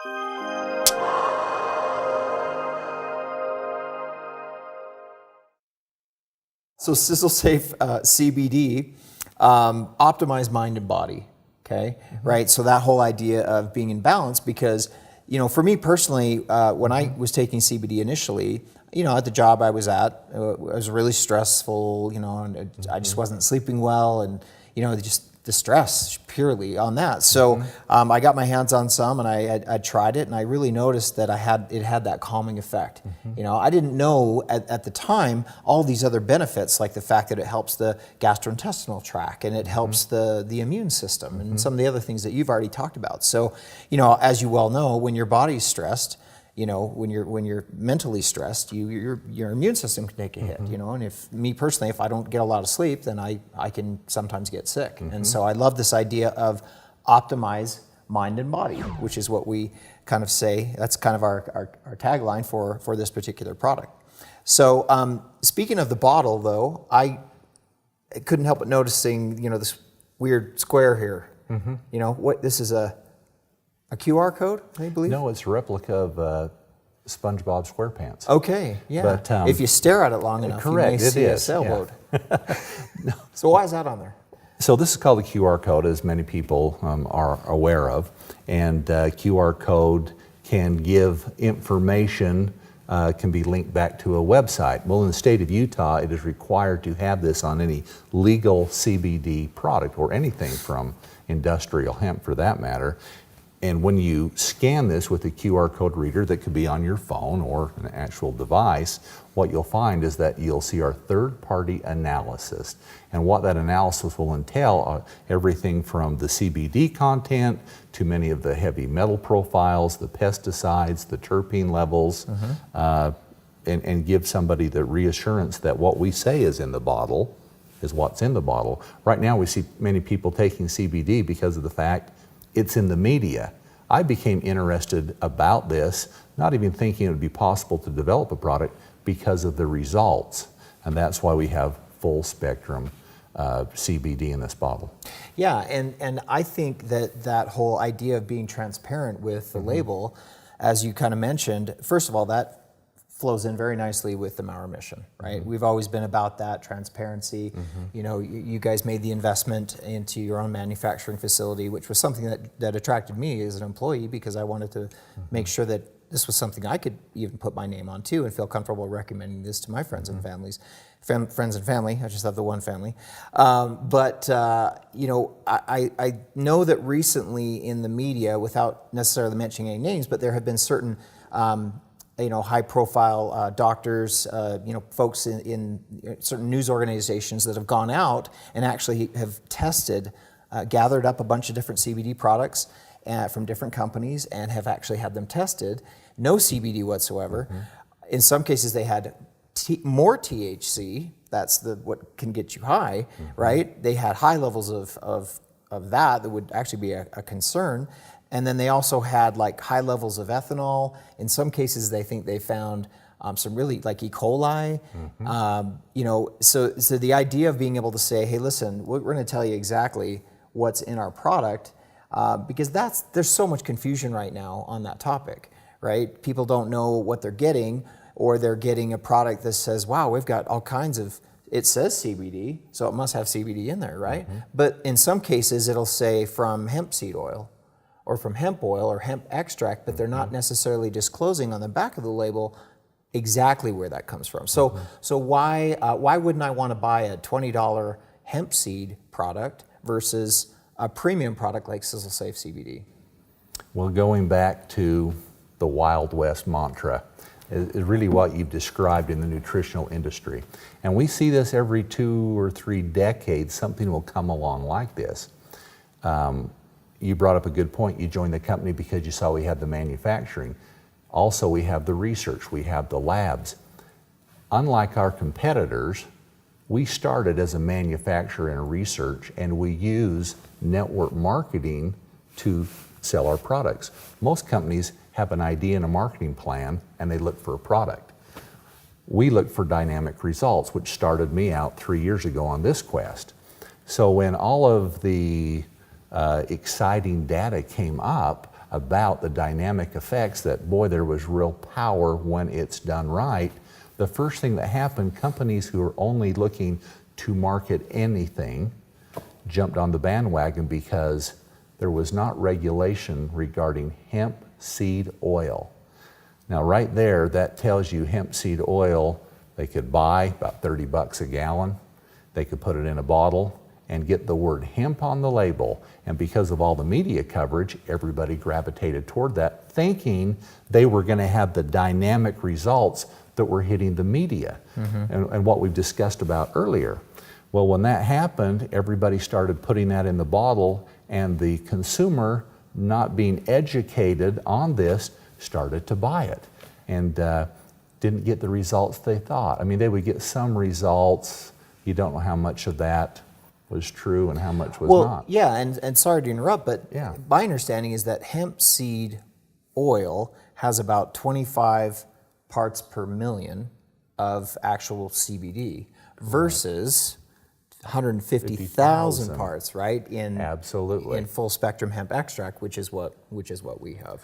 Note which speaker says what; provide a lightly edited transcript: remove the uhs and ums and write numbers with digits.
Speaker 1: So Sizzle Safe CBD, optimize mind and body, okay? Right, so that whole idea of being in balance, because, you know, for me personally, when I was taking CBD initially, you know, at the job I was at, it was really stressful, you know, and I just wasn't sleeping well, and, you know, just the stress purely on that. So I got my hands on some, and I tried it, and I really noticed that it had that calming effect. You know, I didn't know at the time all these other benefits, like the fact that it helps the gastrointestinal tract, and it helps the immune system, and some of the other things that you've already talked about. So, you know, as you well know, when your body's stressed, you know, when you're mentally stressed, your immune system can take a hit, you know, and if me personally, if I don't get a lot of sleep, then I can sometimes get sick. And so I love this idea of optimize mind and body, which is what we kind of say, that's kind of our tagline for this particular product. So speaking of the bottle though, I couldn't help but noticing, you know, this weird square here. You know, what this is a QR code, I believe?
Speaker 2: No, it's a replica of SpongeBob SquarePants.
Speaker 1: Okay, yeah.
Speaker 2: But,
Speaker 1: if you stare at it long enough,
Speaker 2: correct,
Speaker 1: you may see a sailboat. So why is that on there?
Speaker 2: So this is called the QR code, as many people are aware of. And QR code can give information, can be linked back to a website. Well, in the state of Utah, it is required to have this on any legal CBD product, or anything from industrial hemp for that matter. And when you scan this with a QR code reader that could be on your phone or an actual device, what you'll find is that you'll see our third-party analysis. And what that analysis will entail, everything from the CBD content to many of the heavy metal profiles, the pesticides, the terpene levels, and give somebody the reassurance that what we say is in the bottle is what's in the bottle. Right now we see many people taking CBD because of the fact it's in the media. I became interested about this, not even thinking it would be possible to develop a product, because of the results. And that's why we have full spectrum CBD in this bottle.
Speaker 1: Yeah, and I think that whole idea of being transparent with the label, as you kind of mentioned, first of all, that flows in very nicely with the Maurer mission, right? We've always been about that transparency. You know, you guys made the investment into your own manufacturing facility, which was something that attracted me as an employee, because I wanted to make sure that this was something I could even put my name on too, and feel comfortable recommending this to my friends and families. Friends and family, I just have the one family. You know, I know that recently in the media, without necessarily mentioning any names, but there have been certain you know, high-profile doctors, you know, folks in certain news organizations that have gone out and actually have tested, gathered up a bunch of different CBD products from different companies, and have actually had them tested. No CBD whatsoever. In some cases, they had more THC. That's what can get you high, right? They had high levels of that would actually be a concern. And then they also had like high levels of ethanol. In some cases, they think they found some really like E. coli. You know, so the idea of being able to say, hey, listen, we're going to tell you exactly what's in our product, because there's so much confusion right now on that topic, right? People don't know what they're getting, or they're getting a product that says, wow, we've got all kinds of, it says CBD, so it must have CBD in there, right? But in some cases, it'll say from hemp seed oil, or from hemp oil or hemp extract, but they're not necessarily disclosing on the back of the label exactly where that comes from. So why wouldn't I want to buy a $20 hemp seed product versus a premium product like Sizzle Safe CBD?
Speaker 2: Well, going back to the Wild West mantra is really what you've described in the nutritional industry. And we see this every 2 or 3 decades, something will come along like this. You brought up a good point. You joined the company because you saw we had the manufacturing. Also, we have the research, we have the labs. Unlike our competitors, we started as a manufacturer and a research, and we use network marketing to sell our products. Most companies have an idea and a marketing plan, and they look for a product. We look for dynamic results, which started me out 3 years ago on this quest. So when all of the exciting data came up, about the dynamic effects that, boy, there was real power when it's done right. The first thing that happened, companies who are only looking to market anything jumped on the bandwagon because there was not regulation regarding hemp seed oil. Now right there, that tells you hemp seed oil, they could buy about 30 bucks a gallon. They could put it in a bottle and get the word hemp on the label. And because of all the media coverage, everybody gravitated toward that, thinking they were going to have the dynamic results that were hitting the media and what we've discussed about earlier. Well, when that happened, everybody started putting that in the bottle, and the consumer, not being educated on this, started to buy it and didn't get the results they thought. I mean, they would get some results. You don't know how much of that was true and how much was not.
Speaker 1: Yeah, and sorry to interrupt, but
Speaker 2: Yeah.
Speaker 1: my understanding is that hemp seed oil has about 25 parts per million of actual CBD versus 150,000 parts, right?
Speaker 2: Absolutely.
Speaker 1: In full spectrum hemp extract, which is what we have.